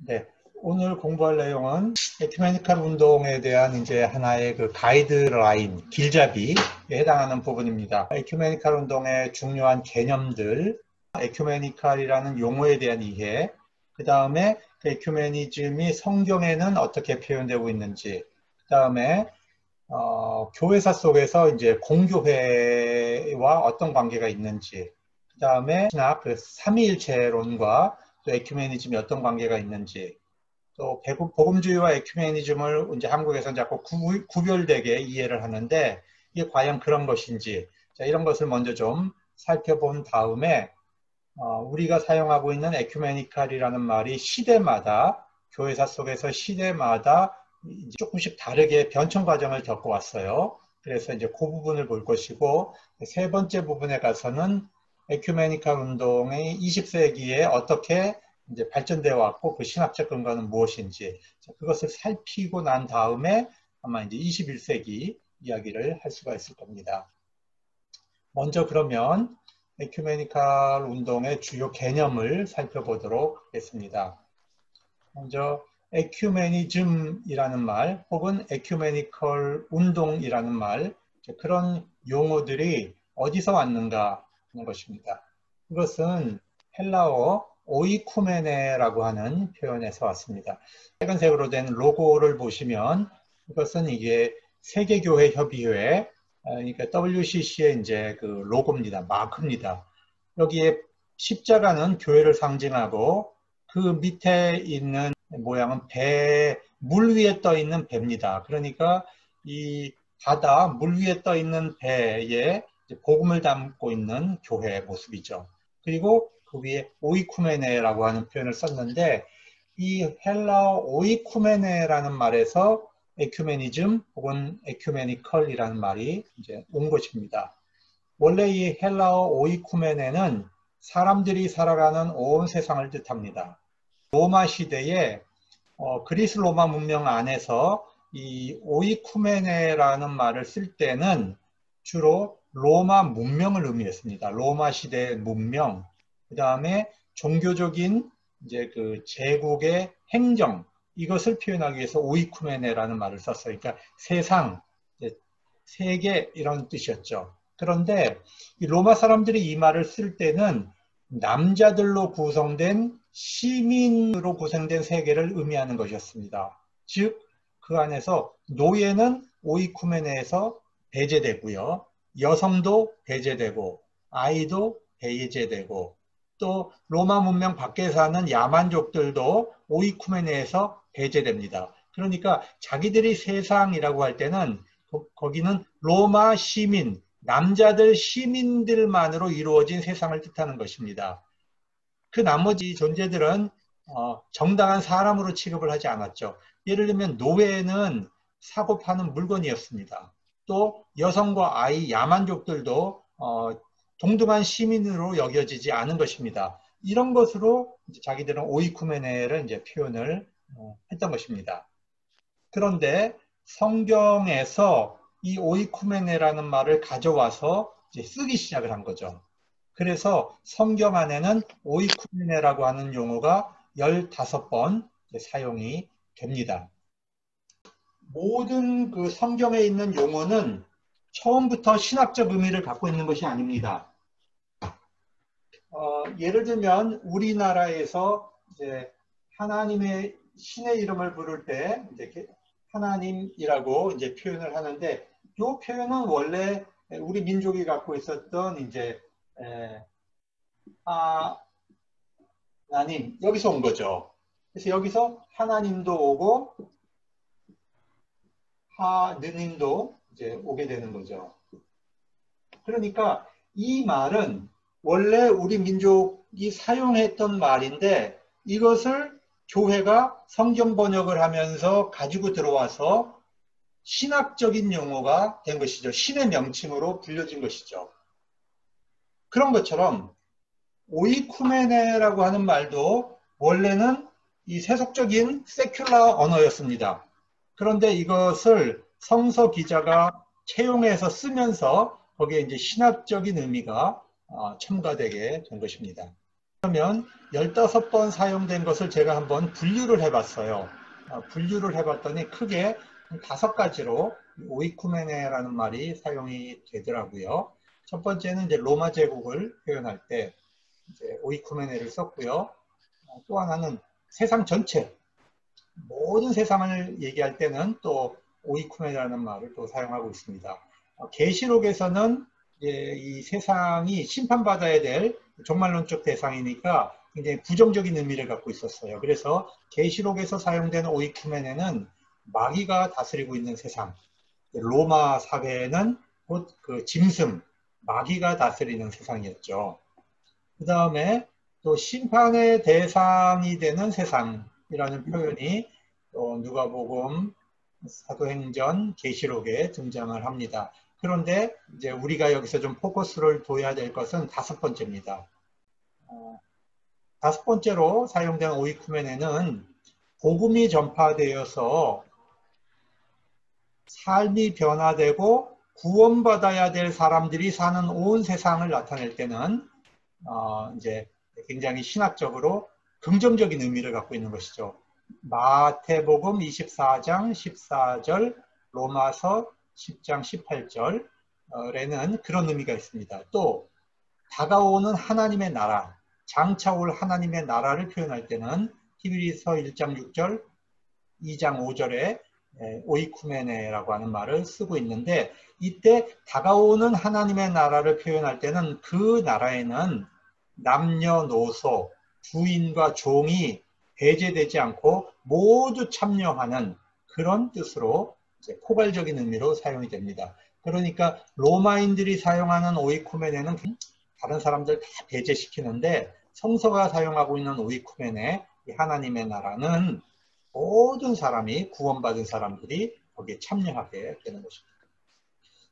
네, 오늘 공부할 내용은 에큐메니칼 운동에 대한 이제 하나의 그 가이드라인, 길잡이에 해당하는 부분입니다. 에큐메니칼 운동의 중요한 개념들, 에큐메니칼이라는 용어에 대한 이해, 그 다음에 그 에큐메니즘이 성경에는 어떻게 표현되고 있는지, 그 다음에 교회사 속에서 이제 공교회와 어떤 관계가 있는지, 그 다음에 신학 그 삼위일체론과 또 에큐메니즘이 어떤 관계가 있는지, 또 복음주의와 에큐메니즘을 이제 한국에서는 자꾸 구별되게 이해를 하는데 이게 과연 그런 것인지, 자, 이런 것을 먼저 좀 살펴본 다음에 우리가 사용하고 있는 에큐메니칼이라는 말이 시대마다 교회사 속에서 시대마다 이제 조금씩 다르게 변천 과정을 겪어 왔어요. 그래서 이제 그 부분을 볼 것이고, 세 번째 부분에 가서는 에큐메니칼 운동이 20세기에 어떻게 이제 발전되어 왔고 그 신학적 근거는 무엇인지, 그것을 살피고 난 다음에 아마 이제 21세기 이야기를 할 수가 있을 겁니다. 먼저 그러면 에큐메니칼 운동의 주요 개념을 살펴보도록 하겠습니다. 먼저 에큐메니즘이라는 말 혹은 에큐메니컬 운동이라는 말, 그런 용어들이 어디서 왔는가 하는 것입니다. 이것은 헬라어 오이쿠메네라고 하는 표현에서 왔습니다. 빨간색으로 된 로고를 보시면 이것은 이게 세계교회 협의회, 그러니까 WCC의 이제 그 로고입니다. 마크입니다. 여기에 십자가는 교회를 상징하고 그 밑에 있는 모양은 물 위에 떠 있는 배입니다. 그러니까 이 바다, 물 위에 떠 있는 배에 복음을 담고 있는 교회의 모습이죠. 그리고 그 위에 오이쿠메네라고 하는 표현을 썼는데, 이 헬라어 오이쿠메네라는 말에서 에큐메니즘 혹은 에큐메니컬이라는 말이 이제 온 것입니다. 원래 이 헬라어 오이쿠메네는 사람들이 살아가는 온 세상을 뜻합니다. 로마 시대에 그리스 로마 문명 안에서 이 오이쿠메네라는 말을 쓸 때는 주로 로마 문명을 의미했습니다. 로마 시대의 문명, 그 다음에 종교적인 이제 그 제국의 행정, 이것을 표현하기 위해서 오이쿠메네라는 말을 썼어요. 그러니까 세상, 세계 이런 뜻이었죠. 그런데 이 로마 사람들이 이 말을 쓸 때는 남자들로 구성된 시민으로 구성된 세계를 의미하는 것이었습니다. 즉, 그 안에서 노예는 오이쿠메네에서 배제되고요. 여성도 배제되고, 아이도 배제되고, 또 로마 문명 밖에 사는 야만족들도 오이쿠메네에서 배제됩니다. 그러니까 자기들이 세상이라고 할 때는 거기는 로마 시민, 남자들 시민들만으로 이루어진 세상을 뜻하는 것입니다. 그 나머지 존재들은 정당한 사람으로 취급을 하지 않았죠. 예를 들면 노예는 사고 파는 물건이었습니다. 또 여성과 아이, 야만족들도 동등한 시민으로 여겨지지 않은 것입니다. 이런 것으로 자기들은 오이쿠메네를 이제 표현을 했던 것입니다. 그런데 성경에서 이 오이쿠메네라는 말을 가져와서 이제 쓰기 시작을 한 거죠. 그래서 성경 안에는 오이쿠메네라고 하는 용어가 15번 사용이 됩니다. 모든 그 성경에 있는 용어는 처음부터 신학적 의미를 갖고 있는 것이 아닙니다. 예를 들면 우리나라에서 이제 하나님의 신의 이름을 부를 때 이제 하나님이라고 이제 표현을 하는데, 이 표현은 원래 우리 민족이 갖고 있었던 이제 하나님, 여기서 온 거죠. 그래서 여기서 하나님도 오고 하느님도 이제 오게 되는 거죠. 그러니까 이 말은 원래 우리 민족이 사용했던 말인데, 이것을 교회가 성경 번역을 하면서 가지고 들어와서 신학적인 용어가 된 것이죠. 신의 명칭으로 불려진 것이죠. 그런 것처럼 오이쿠메네라고 하는 말도 원래는 이 세속적인 세큘라 언어였습니다. 그런데 이것을 성서 기자가 채용해서 쓰면서 거기에 이제 신학적인 의미가 첨가되게 된 것입니다. 그러면 15번 사용된 것을 제가 한번 분류를 해봤어요. 분류를 해봤더니 크게 5가지로 오이쿠메네라는 말이 사용이 되더라고요. 첫 번째는 이제 로마 제국을 표현할 때 이제 오이쿠메네를 썼고요. 또 하나는 세상 전체, 모든 세상을 얘기할 때는 또 오이쿠메네라는 말을 또 사용하고 있습니다. 계시록에서는 이 세상이 심판받아야 될 종말론적 대상이니까 굉장히 부정적인 의미를 갖고 있었어요. 그래서 계시록에서 사용되는 오이쿠메네는 마귀가 다스리고 있는 세상, 로마 사회는 곧 그 짐승, 마귀가 다스리는 세상이었죠. 그 다음에 또 심판의 대상이 되는 세상이라는 표현이 또 누가복음, 사도행전, 계시록에 등장을 합니다. 그런데 이제 우리가 여기서 좀 포커스를 둬야 될 것은 5번째입니다. 5번째로 사용된 오이쿠메네는 복음이 전파되어서 삶이 변화되고 구원받아야 될 사람들이 사는 온 세상을 나타낼 때는 이제 굉장히 신학적으로 긍정적인 의미를 갖고 있는 것이죠. 마태복음 24장 14절, 로마서 10장 18절에는 그런 의미가 있습니다. 또 다가오는 하나님의 나라, 장차 올 하나님의 나라를 표현할 때는 히브리서 1장 6절, 2장 5절에 오이쿠메네라고 하는 말을 쓰고 있는데, 이때 다가오는 하나님의 나라를 표현할 때는 그 나라에는 남녀노소, 주인과 종이 배제되지 않고 모두 참여하는 그런 뜻으로 이제 포괄적인 의미로 사용이 됩니다. 그러니까 로마인들이 사용하는 오이쿠메네는 다른 사람들 다 배제시키는데, 성서가 사용하고 있는 오이쿠메네, 하나님의 나라는 모든 사람이, 구원받은 사람들이 거기에 참여하게 되는 것입니다.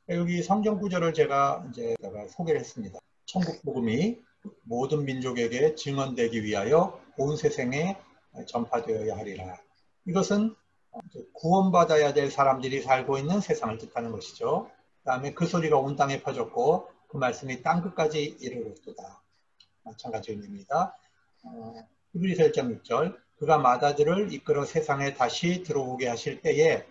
여기 성경 구절을 제가 이제 소개를 했습니다. 천국 복음이 모든 민족에게 증언되기 위하여 온 세상에 전파되어야 하리라. 이것은 구원받아야 될 사람들이 살고 있는 세상을 뜻하는 것이죠. 그 다음에 그 소리가 온 땅에 퍼졌고 그 말씀이 땅끝까지 이르렀도다. 마찬가지 의미입니다. 히브리서 1장 6절, 그가 마다들을 이끌어 세상에 다시 들어오게 하실 때에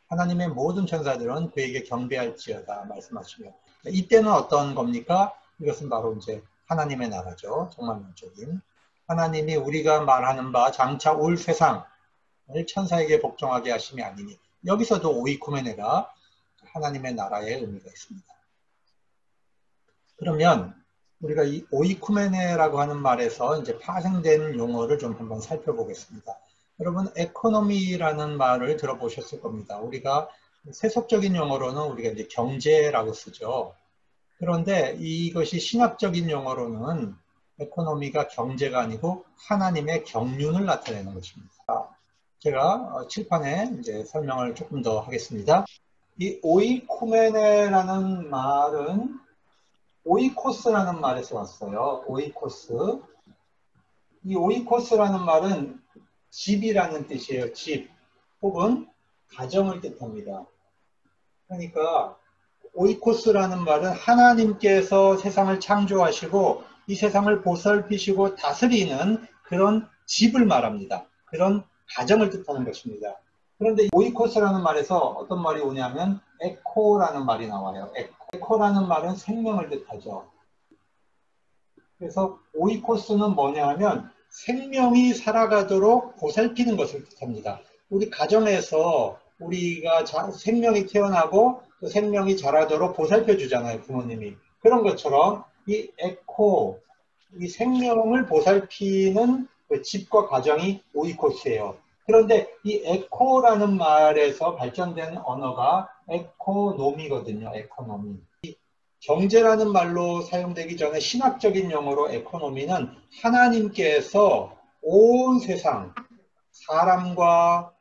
하나님의 모든 천사들은 그에게 경배할지어다 말씀하시며, 이때는 어떤 겁니까? 이것은 바로 이제 하나님의 나라죠. 종말론적인 하나님이 우리가 말하는 바 장차 올 세상을 천사에게 복종하게 하심이 아니니, 여기서도 오이쿠메네가 하나님의 나라의 의미가 있습니다. 그러면 우리가 이 오이쿠메네라고 하는 말에서 이제 파생된 용어를 좀 한번 살펴보겠습니다. 여러분, 에코노미라는 말을 들어보셨을 겁니다. 우리가 세속적인 용어로는 우리가 이제 경제라고 쓰죠. 그런데 이것이 신학적인 용어로는 에코노미가 경제가 아니고 하나님의 경륜을 나타내는 것입니다. 제가 칠판에 이제 설명을 조금 더 하겠습니다. 이 오이쿠메네라는 말은 오이코스라는 말에서 왔어요. 오이코스. 이 오이코스라는 말은 집이라는 뜻이에요. 집 혹은 가정을 뜻합니다. 그러니까 오이코스라는 말은 하나님께서 세상을 창조하시고 이 세상을 보살피시고 다스리는 그런 집을 말합니다. 그런 가정을 뜻하는 것입니다. 그런데 오이코스라는 말에서 어떤 말이 오냐면 에코라는 말이 나와요. 에코라는 말은 생명을 뜻하죠. 그래서 오이코스는 뭐냐 하면 생명이 살아가도록 보살피는 것을 뜻합니다. 우리 가정에서 우리가 생명이 태어나고 또 생명이 자라도록 보살펴 주잖아요, 부모님이. 그런 것처럼 이 에코, 이 생명을 보살피는 그 집과 가정이 오이코스예요. 그런데 이 에코라는 말에서 발전된 언어가 에코노미거든요. 에코노미. 경제라는 말로 사용되기 전에 신학적인 용어로 에코노미는 하나님께서 온 세상, 사람과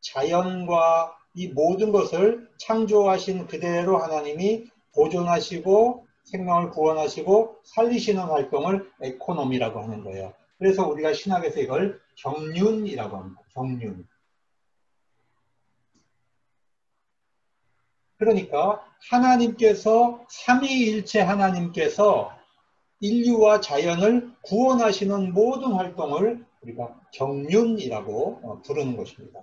자연과 이 모든 것을 창조하신 그대로 하나님이 보존하시고 생명을 구원하시고 살리시는 활동을 에코노미라고 하는 거예요. 그래서 우리가 신학에서 이걸 경륜이라고 합니다. 경륜. 그러니까 하나님께서 삼위일체 하나님께서 인류와 자연을 구원하시는 모든 활동을 우리가 경륜이라고 부르는 것입니다.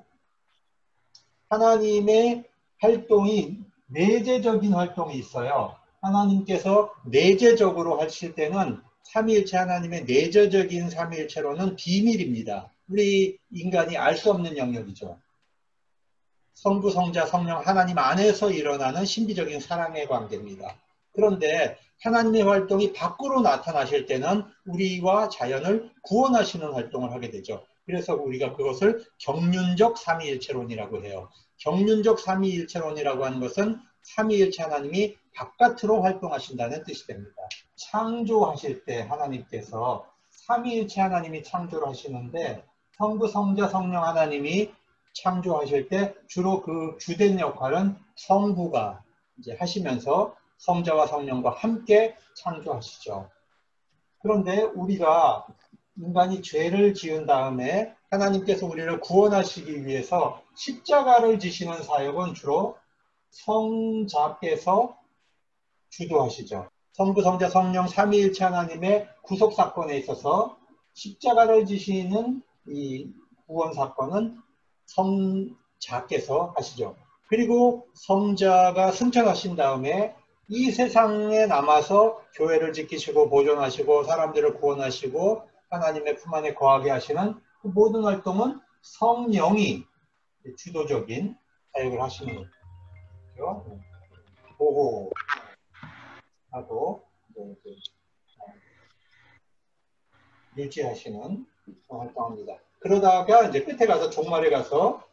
하나님의 활동이 내재적인 활동이 있어요. 하나님께서 내재적으로 하실 때는 삼위일체 하나님의 내재적인 삼위일체로는 비밀입니다. 우리 인간이 알 수 없는 영역이죠. 성부, 성자, 성령 하나님 안에서 일어나는 신비적인 사랑의 관계입니다. 그런데 하나님의 활동이 밖으로 나타나실 때는 우리와 자연을 구원하시는 활동을 하게 되죠. 그래서 우리가 그것을 경륜적 삼위일체론이라고 해요. 경륜적 삼위일체론이라고 하는 것은 삼위일체 하나님이 바깥으로 활동하신다는 뜻이 됩니다. 창조하실 때 하나님께서 삼위일체 하나님이 창조를 하시는데 성부, 성자, 성령 하나님이 창조하실 때 주로 그 주된 역할은 성부가 이제 하시면서 성자와 성령과 함께 창조하시죠. 그런데 우리가 인간이 죄를 지은 다음에 하나님께서 우리를 구원하시기 위해서 십자가를 지시는 사역은 주로 성자께서 주도하시죠. 성부, 성자, 성령 삼위일체 하나님의 구속 사건에 있어서 십자가를 지시는 이 구원 사건은 성자께서 하시죠. 그리고 성자가 승천하신 다음에 이 세상에 남아서 교회를 지키시고 보존하시고 사람들을 구원하시고 하나님의 품 안에 거하게 하시는 그 모든 활동은 성령이 주도적인 사역을 하시는 거죠. 보호하고 유지하시는 활동합니다. 그러다가 이제 끝에 가서 종말에 가서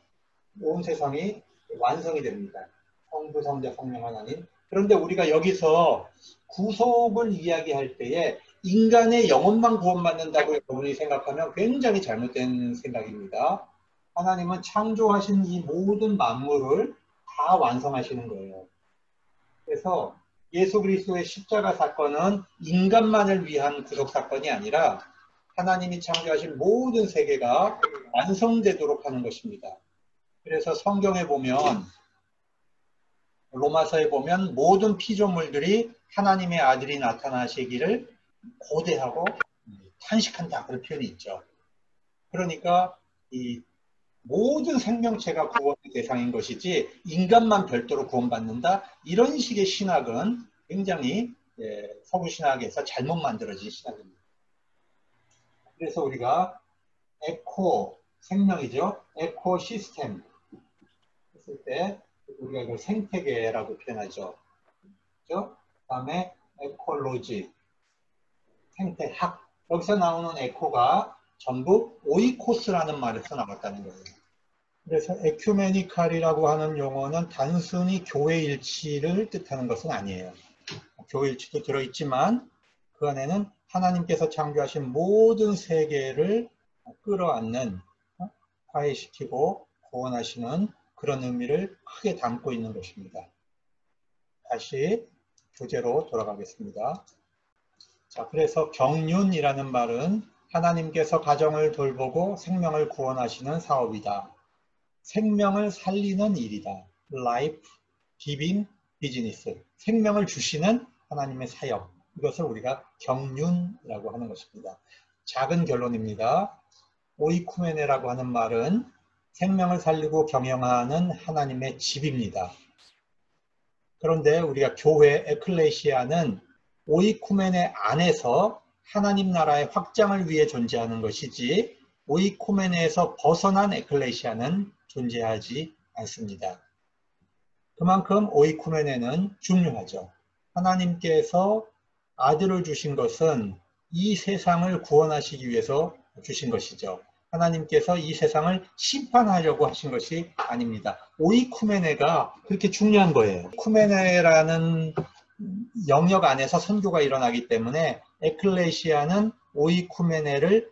온 세상이 완성이 됩니다. 성부, 성자, 성령 하나님. 그런데 우리가 여기서 구속을 이야기할 때에 인간의 영혼만 구원받는다고 여러분이 생각하면 굉장히 잘못된 생각입니다. 하나님은 창조하신 이 모든 만물을 다 완성하시는 거예요. 그래서 예수 그리스도의 십자가 사건은 인간만을 위한 구속 사건이 아니라 하나님이 창조하신 모든 세계가 완성되도록 하는 것입니다. 그래서 성경에 보면 로마서에 보면 모든 피조물들이 하나님의 아들이 나타나시기를 고대하고 탄식한다 그런 표현이 있죠. 그러니까 이 모든 생명체가 구원의 대상인 것이지 인간만 별도로 구원받는다 이런 식의 신학은 굉장히 서구 신학에서 잘못 만들어진 신학입니다. 그래서 우리가 에코 생명이죠. 에코 시스템 했을 때 우리가 이걸 생태계라고 표현하죠. 그렇죠? 그다음에 에콜로지 생태학 여기서 나오는 에코가 전부 오이코스라는 말에서 나왔다는 거예요. 그래서 에큐메니칼이라고 하는 용어는 단순히 교회 일치를 뜻하는 것은 아니에요. 교회 일치도 들어있지만 그 안에는 하나님께서 창조하신 모든 세계를 끌어안는 화해시키고 구원하시는 그런 의미를 크게 담고 있는 것입니다. 다시 교재로 돌아가겠습니다. 자, 그래서 경륜이라는 말은 하나님께서 가정을 돌보고 생명을 구원하시는 사업이다. 생명을 살리는 일이다. Life Giving Business. 생명을 주시는 하나님의 사역. 이것을 우리가 경륜이라고 하는 것입니다. 작은 결론입니다. 오이쿠메네라고 하는 말은 생명을 살리고 경영하는 하나님의 집입니다. 그런데 우리가 교회 에클레시아는 오이쿠메네 안에서 하나님 나라의 확장을 위해 존재하는 것이지 오이쿠메네에서 벗어난 에클레시아는 존재하지 않습니다. 그만큼 오이쿠메네는 중요하죠. 하나님께서 아들을 주신 것은 이 세상을 구원하시기 위해서 주신 것이죠. 하나님께서 이 세상을 심판하려고 하신 것이 아닙니다. 오이쿠메네가 그렇게 중요한 거예요. 쿠메네라는 영역 안에서 선교가 일어나기 때문에 에클레시아는 오이쿠메네로부터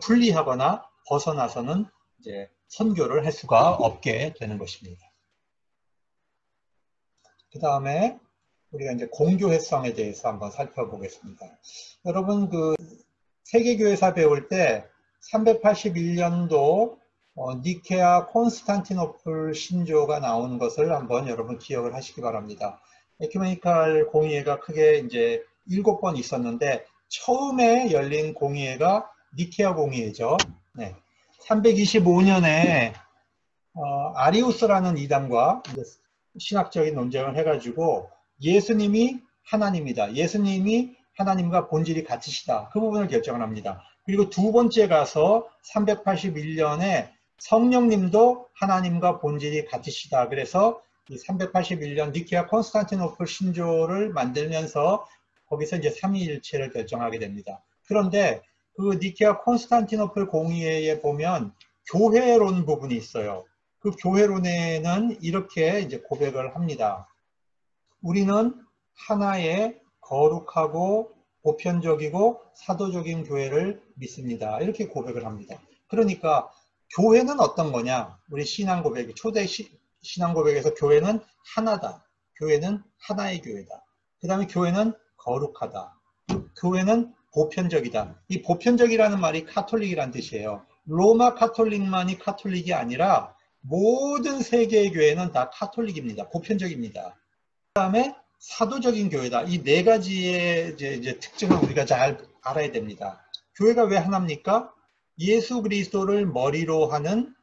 분리하거나 벗어나서는 이제 선교를 할 수가 없게 되는 것입니다. 그 다음에 우리가 이제 공교회성에 대해서 한번 살펴보겠습니다. 여러분 그 세계교회사 배울 때 381년도 니케아 콘스탄티노플 신조가 나온 것을 한번 여러분 기억을 하시기 바랍니다. 에큐메니칼 공의회가 크게 이제 7번 있었는데 처음에 열린 공의회가 니케아 공의회죠. 네. 325년에 아리우스라는 이단과 신학적인 논쟁을 해가지고 예수님이 하나님이다. 예수님이 하나님과 본질이 같으시다. 그 부분을 결정을 합니다. 그리고 두 번째 가서 381년에 성령님도 하나님과 본질이 같으시다. 그래서 이 381년 니케아 콘스탄티노플 신조를 만들면서 거기서 이제 삼위일체를 결정하게 됩니다. 그런데 그 니케아 콘스탄티노플 공의회에 보면 교회론 부분이 있어요. 그 교회론에는 이렇게 이제 고백을 합니다. 우리는 하나의 거룩하고 보편적이고 사도적인 교회를 믿습니다. 이렇게 고백을 합니다. 그러니까 교회는 어떤 거냐? 우리 신앙 고백, 초대 신앙 고백에서 교회는 하나다. 교회는 하나의 교회다. 그 다음에 교회는 거룩하다. 교회는 보편적이다. 이 보편적이라는 말이 카톨릭이라는 뜻이에요. 로마 카톨릭만이 카톨릭이 아니라 모든 세계의 교회는 다 카톨릭입니다. 보편적입니다. 그 다음에 사도적인 교회다. 이 네 가지의 이제 특징을 우리가 잘 알아야 됩니다. 교회가 왜 하나입니까? 예수 그리스도를 머리로 하는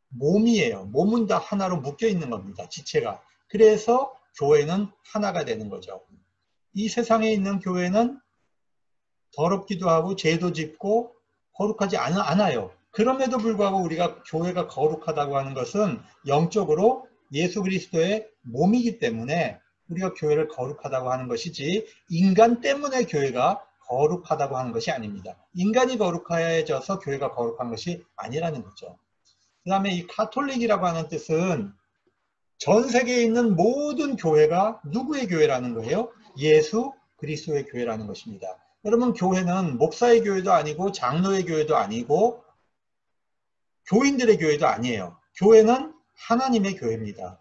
몸이에요. 몸은 다 하나로 묶여 있는 겁니다. 지체가. 그래서 교회는 하나가 되는 거죠. 이 세상에 있는 교회는 더럽기도 하고 죄도 짓고 거룩하지 않아요. 그럼에도 불구하고 우리가 교회가 거룩하다고 하는 것은 영적으로 예수 그리스도의 몸이기 때문에 우리가 교회를 거룩하다고 하는 것이지 인간 때문에 교회가 거룩하다고 하는 것이 아닙니다. 인간이 거룩해져서 교회가 거룩한 것이 아니라는 거죠. 그 다음에 이 카톨릭이라고 하는 뜻은 전 세계에 있는 모든 교회가 누구의 교회라는 거예요? 예수 그리스도의 교회라는 것입니다. 여러분, 교회는 목사의 교회도 아니고 장로의 교회도 아니고 교인들의 교회도 아니에요. 교회는 하나님의 교회입니다.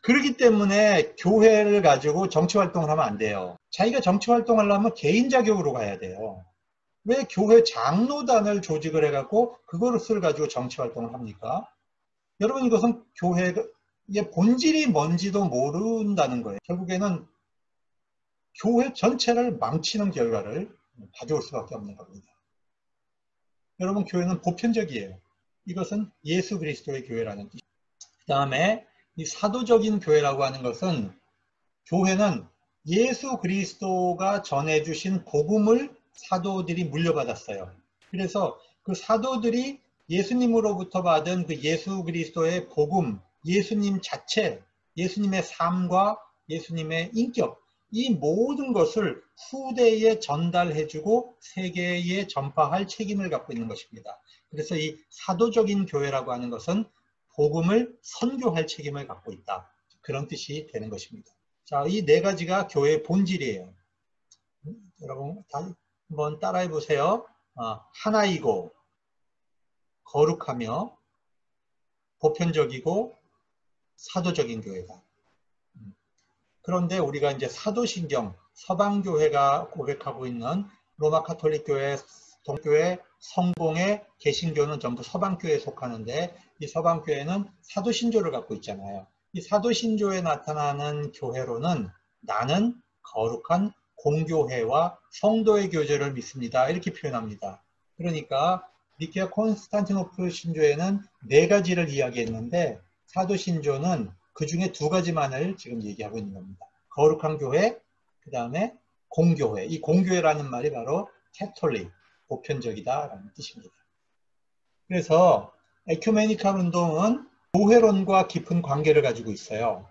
그렇기 때문에 교회를 가지고 정치활동을 하면 안 돼요. 자기가 정치활동을 하려면 개인 자격으로 가야 돼요. 왜 교회 장로단을 조직을 해갖고 그것을 가지고 정치활동을 합니까? 여러분, 이것은 교회의 본질이 뭔지도 모른다는 거예요. 결국에는 교회 전체를 망치는 결과를 가져올 수밖에 없는 겁니다. 여러분, 교회는 보편적이에요. 이것은 예수 그리스도의 교회라는 뜻입니다. 그 다음에 이 사도적인 교회라고 하는 것은 교회는 예수 그리스도가 전해주신 복음을 사도들이 물려받았어요. 그래서 그 사도들이 예수님으로부터 받은 그 예수 그리스도의 복음, 예수님 자체, 예수님의 삶과 예수님의 인격, 이 모든 것을 후대에 전달해주고 세계에 전파할 책임을 갖고 있는 것입니다. 그래서 이 사도적인 교회라고 하는 것은 복음을 선교할 책임을 갖고 있다. 그런 뜻이 되는 것입니다. 자, 이 네 가지가 교회의 본질이에요. 여러분 한번 따라해 보세요. 하나이고 거룩하며 보편적이고 사도적인 교회다. 그런데 우리가 이제 사도신경, 서방교회가 고백하고 있는 로마 카톨릭 교회, 동교회, 성공회, 개신교는 전부 서방교회에 속하는데 이 서방교회는 사도신조를 갖고 있잖아요. 이 사도신조에 나타나는 교회로는 나는 거룩한 공교회와 성도의 교제를 믿습니다. 이렇게 표현합니다. 그러니까 니케아 콘스탄티노플 신조에는 네 가지를 이야기했는데 사도신조는 그 중에 두 가지만을 지금 얘기하고 있는 겁니다. 거룩한 교회, 그 다음에 공교회. 이 공교회라는 말이 바로 캐톨릭, 보편적이다라는 뜻입니다. 그래서 에큐메니칼 운동은 교회론과 깊은 관계를 가지고 있어요.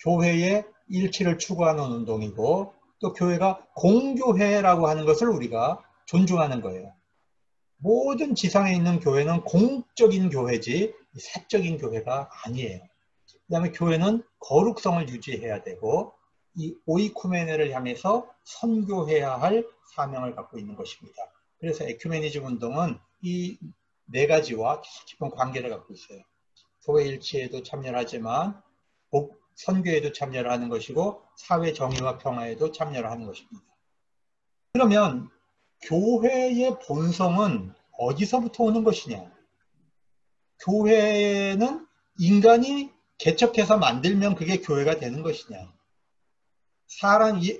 교회의 일치를 추구하는 운동이고 또 교회가 공교회라고 하는 것을 우리가 존중하는 거예요. 모든 지상에 있는 교회는 공적인 교회지 사적인 교회가 아니에요. 그 다음에 교회는 거룩성을 유지해야 되고 이 오이쿠메네를 향해서 선교해야 할 사명을 갖고 있는 것입니다. 그래서 에큐메니즘 운동은 이 네 가지와 깊은 관계를 갖고 있어요. 교회 일치에도 참여를 하지만 선교에도 참여를 하는 것이고 사회 정의와 평화에도 참여를 하는 것입니다. 그러면 교회의 본성은 어디서부터 오는 것이냐? 교회는 인간이 개척해서 만들면 그게 교회가 되는 것이냐?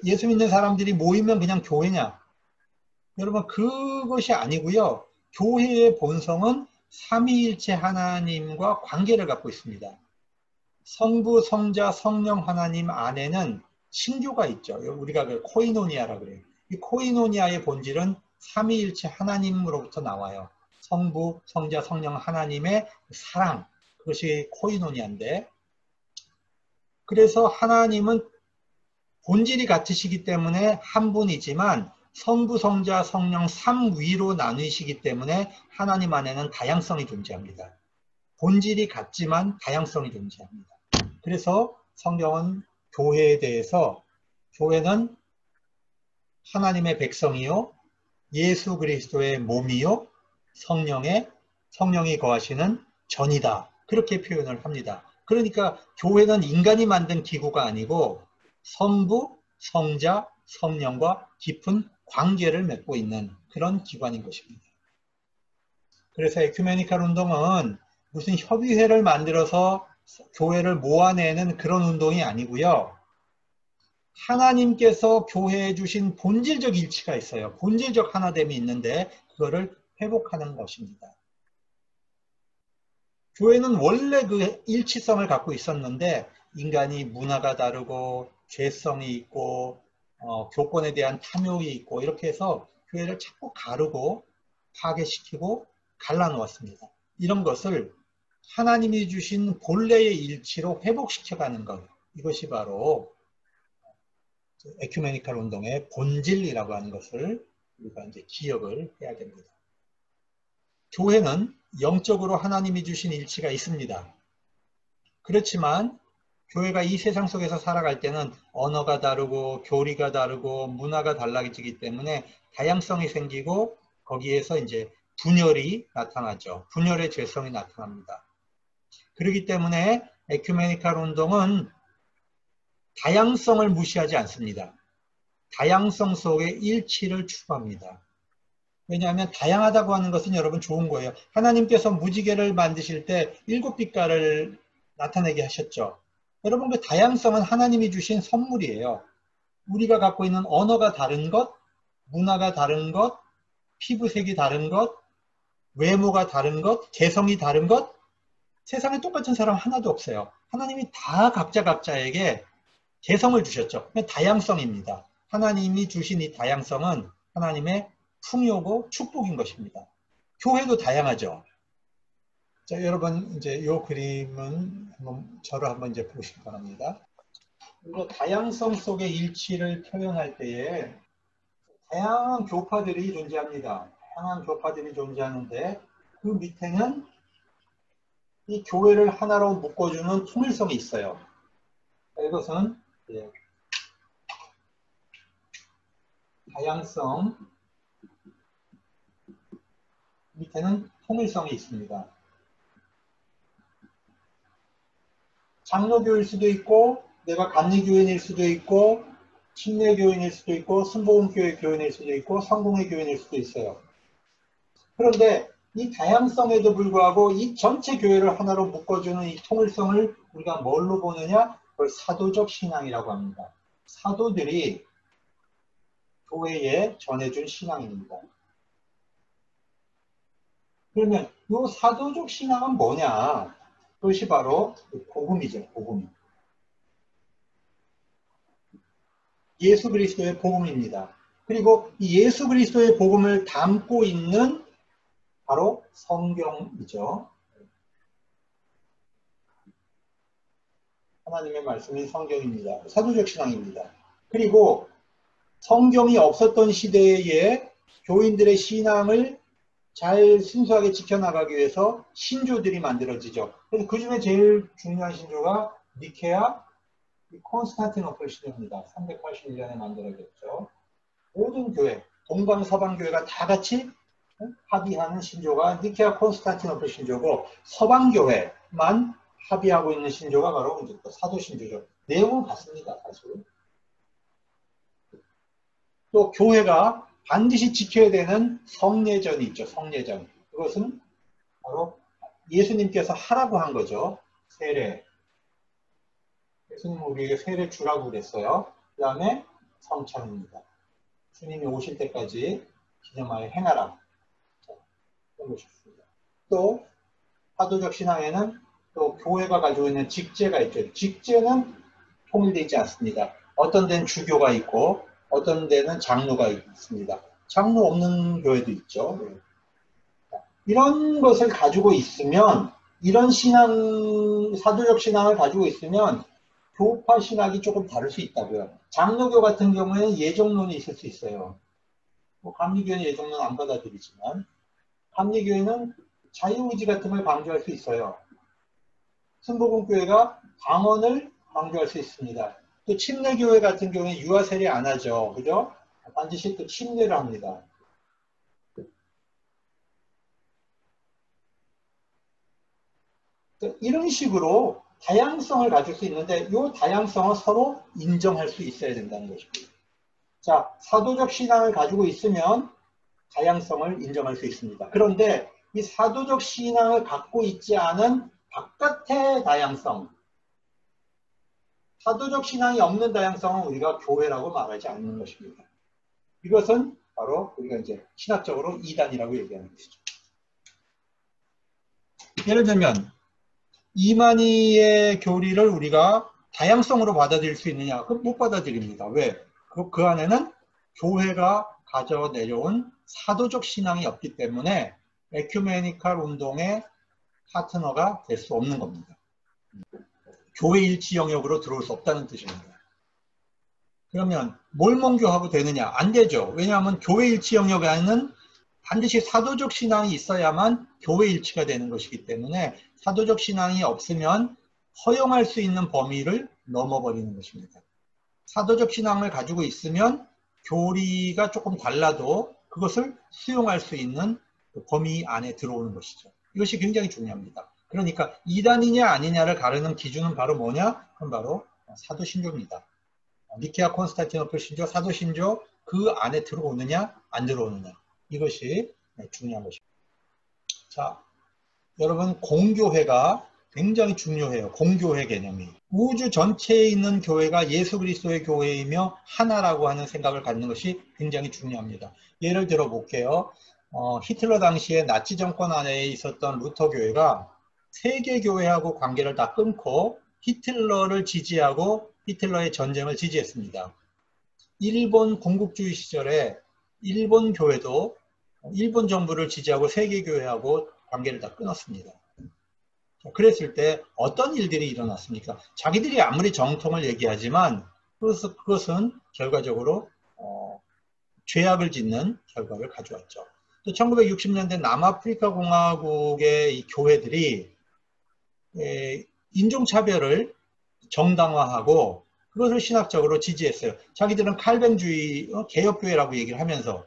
예수 믿는 사람들이 모이면 그냥 교회냐? 여러분, 그것이 아니고요. 교회의 본성은 삼위일체 하나님과 관계를 갖고 있습니다. 성부, 성자, 성령 하나님 안에는 신교가 있죠. 우리가 그 코이노니아라 그래요. 이 코이노니아의 본질은 삼위일체 하나님으로부터 나와요. 성부, 성자, 성령 하나님의 사랑, 그것이 코이노니아인데, 그래서 하나님은 본질이 같으시기 때문에 한 분이지만 성부, 성자, 성령 삼위로 나누시기 때문에 하나님 안에는 다양성이 존재합니다. 본질이 같지만 다양성이 존재합니다. 그래서 성경은 교회에 대해서 교회는 하나님의 백성이요, 예수 그리스도의 몸이요, 성령이 거하시는 전이다. 그렇게 표현을 합니다. 그러니까 교회는 인간이 만든 기구가 아니고 성부, 성자, 성령과 깊은 관계를 맺고 있는 그런 기관인 것입니다. 그래서 에큐메니칼 운동은 무슨 협의회를 만들어서 교회를 모아내는 그런 운동이 아니고요. 하나님께서 교회에 주신 본질적 일치가 있어요. 본질적 하나됨이 있는데 그거를 회복하는 것입니다. 교회는 원래 그 일치성을 갖고 있었는데 인간이 문화가 다르고 죄성이 있고 교권에 대한 탐욕이 있고 이렇게 해서 교회를 자꾸 가르고 파괴시키고 갈라놓았습니다. 이런 것을 하나님이 주신 본래의 일치로 회복시켜가는 것, 이것이 바로 에큐메니칼 운동의 본질이라고 하는 것을 우리가 이제 기억을 해야 됩니다. 교회는 영적으로 하나님이 주신 일치가 있습니다. 그렇지만 교회가 이 세상 속에서 살아갈 때는 언어가 다르고 교리가 다르고 문화가 달라지기 때문에 다양성이 생기고 거기에서 이제 분열이 나타나죠. 분열의 죄성이 나타납니다. 그렇기 때문에 에큐메니칼 운동은 다양성을 무시하지 않습니다. 다양성 속에 일치를 추구합니다. 왜냐하면 다양하다고 하는 것은 여러분 좋은 거예요. 하나님께서 무지개를 만드실 때 7빛깔을 나타내게 하셨죠. 여러분 그 다양성은 하나님이 주신 선물이에요. 우리가 갖고 있는 언어가 다른 것, 문화가 다른 것, 피부색이 다른 것, 외모가 다른 것, 개성이 다른 것, 세상에 똑같은 사람 하나도 없어요. 하나님이 다 각자에게 개성을 주셨죠. 다양성입니다. 하나님이 주신 이 다양성은 하나님의 풍요고 축복인 것입니다. 교회도 다양하죠. 자, 여러분 이제 이 그림은 저를 한번 이제 보시기 바랍니다. 다양성 속의 일치를 표현할 때에 다양한 교파들이 존재합니다. 다양한 교파들이 존재하는데 그 밑에는 이 교회를 하나로 묶어주는 통일성이 있어요. 이것은 다양성, 밑에는 통일성이 있습니다. 장로교일 수도 있고 내가 감리교인일 수도 있고 침례교인일 수도 있고 순복음교회 교인일 수도 있고 성공회 교인일 수도 있어요. 그런데 이 다양성에도 불구하고 이 전체 교회를 하나로 묶어주는 이 통일성을 우리가 뭘로 보느냐? 그걸 사도적 신앙이라고 합니다. 사도들이 교회에 전해준 신앙입니다. 그러면 이 사도적 신앙은 뭐냐? 그것이 바로 복음이죠. 복음. 예수 그리스도의 복음입니다. 그리고 이 예수 그리스도의 복음을 담고 있는 바로 성경이죠. 하나님의 말씀인 성경입니다. 사도적 신앙입니다. 그리고 성경이 없었던 시대에 교인들의 신앙을 잘 순수하게 지켜나가기 위해서 신조들이 만들어지죠. 그래서 그 중에 제일 중요한 신조가 니케아 콘스탄티노플 신조입니다. 381년에 만들어졌죠. 모든 교회, 동방 서방 교회가 다 같이 합의하는 신조가 니케아 콘스탄티노플 신조고 서방 교회만 합의하고 있는 신조가 바로 이제 사도 신조죠. 내용은 같습니다. 사실. 또 교회가 반드시 지켜야 되는 성례전이 있죠. 성례전. 그것은 바로 예수님께서 하라고 한 거죠. 세례. 예수님은 우리에게 세례 주라고 그랬어요. 그 다음에 성찬입니다. 스님이 오실 때까지 기념하여 행하라. 그런 것이었습니다. 또 사도적 신앙에는 또 교회가 가지고 있는 직제가 있죠. 직제는 통일되어 있지 않습니다. 어떤 데는 주교가 있고 어떤 데는 장로가 있습니다. 장로 없는 교회도 있죠. 이런 것을 가지고 있으면, 이런 신앙, 사도적 신앙을 가지고 있으면 교파 신학이 조금 다를 수 있다고요. 장로교 같은 경우에는 예정론이 있을 수 있어요. 뭐 감리교회는 예정론 안 받아들이지만 감리교회는 자유의지 같은 걸 강조할 수 있어요. 순복음교회가 방언을 강조할 수 있습니다. 또 침례교회 같은 경우에 유아 세례 안 하죠. 그죠? 반드시 또 침례를 합니다. 이런 식으로 다양성을 가질 수 있는데 이 다양성을 서로 인정할 수 있어야 된다는 것입니다. 자, 사도적 신앙을 가지고 있으면 다양성을 인정할 수 있습니다. 그런데 이 사도적 신앙을 갖고 있지 않은 바깥의 다양성, 사도적 신앙이 없는 다양성은 우리가 교회라고 말하지 않는 것입니다. 이것은 바로 우리가 이제 신학적으로 이단이라고 얘기하는 것이죠. 예를 들면 이만희의 교리를 우리가 다양성으로 받아들일 수 있느냐? 그럼 못 받아들입니다. 왜? 그 안에는 교회가 가져 내려온 사도적 신앙이 없기 때문에 에큐메니칼 운동의 파트너가 될 수 없는 겁니다. 교회 일치 영역으로 들어올 수 없다는 뜻입니다. 그러면 몰몬교하고 되느냐? 안 되죠. 왜냐하면 교회 일치 영역 안에는 반드시 사도적 신앙이 있어야만 교회 일치가 되는 것이기 때문에 사도적 신앙이 없으면 허용할 수 있는 범위를 넘어버리는 것입니다. 사도적 신앙을 가지고 있으면 교리가 조금 달라도 그것을 수용할 수 있는 범위 안에 들어오는 것이죠. 이것이 굉장히 중요합니다. 그러니까 이단이냐 아니냐를 가르는 기준은 바로 뭐냐? 그건 바로 사도신조입니다. 니케아 콘스탄티노플 신조, 사도신조 그 안에 들어오느냐 안 들어오느냐. 이것이 중요한 것입니다. 자, 여러분 공교회가 굉장히 중요해요. 공교회 개념이. 우주 전체에 있는 교회가 예수 그리스도의 교회이며 하나라고 하는 생각을 갖는 것이 굉장히 중요합니다. 예를 들어 볼게요. 히틀러 당시에 나치 정권 안에 있었던 루터 교회가 세계 교회하고 관계를 다 끊고 히틀러를 지지하고 히틀러의 전쟁을 지지했습니다. 일본 군국주의 시절에 일본 교회도 일본 정부를 지지하고 세계교회하고 관계를 다 끊었습니다. 그랬을 때 어떤 일들이 일어났습니까? 자기들이 아무리 정통을 얘기하지만 그것은 결과적으로 죄악을 짓는 결과를 가져왔죠. 또 1960년대 남아프리카 공화국의 이 교회들이 인종차별을 정당화하고 그것을 신학적으로 지지했어요. 자기들은 칼뱅주의 개혁교회라고 얘기를 하면서.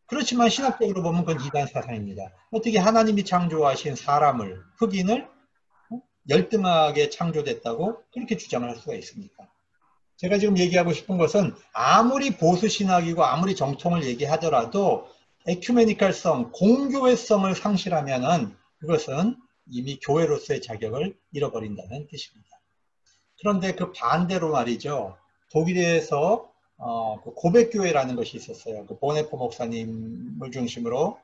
그렇지만 신학적으로 보면 그건 이단 사상입니다. 어떻게 하나님이 창조하신 사람을, 흑인을 열등하게 창조됐다고 그렇게 주장을 할 수가 있습니까? 제가 지금 얘기하고 싶은 것은 아무리 보수신학이고 아무리 정통을 얘기하더라도 에큐메니칼성, 공교회성을 상실하면은 그것은 이미 교회로서의 자격을 잃어버린다는 뜻입니다. 그런데 그 반대로 말이죠. 독일에서 그 고백교회라는 것이 있었어요. 그 보네포 목사님을 중심으로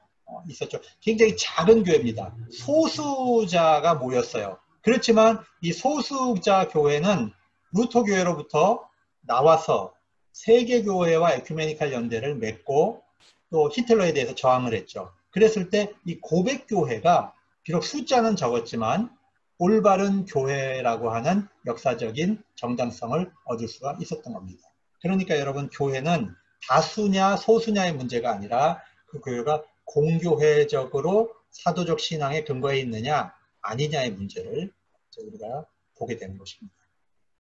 있었죠. 굉장히 작은 교회입니다. 소수자가 모였어요. 그렇지만 이 소수자 교회는 루터 교회로부터 나와서 세계교회와 에큐메니칼 연대를 맺고 또 히틀러에 대해서 저항을 했죠. 그랬을 때 이 고백교회가 비록 숫자는 적었지만 올바른 교회라고 하는 역사적인 정당성을 얻을 수가 있었던 겁니다. 그러니까 여러분 교회는 다수냐 소수냐의 문제가 아니라 그 교회가 공교회적으로 사도적 신앙에 근거해 있느냐 아니냐의 문제를 우리가 보게 되는 것입니다.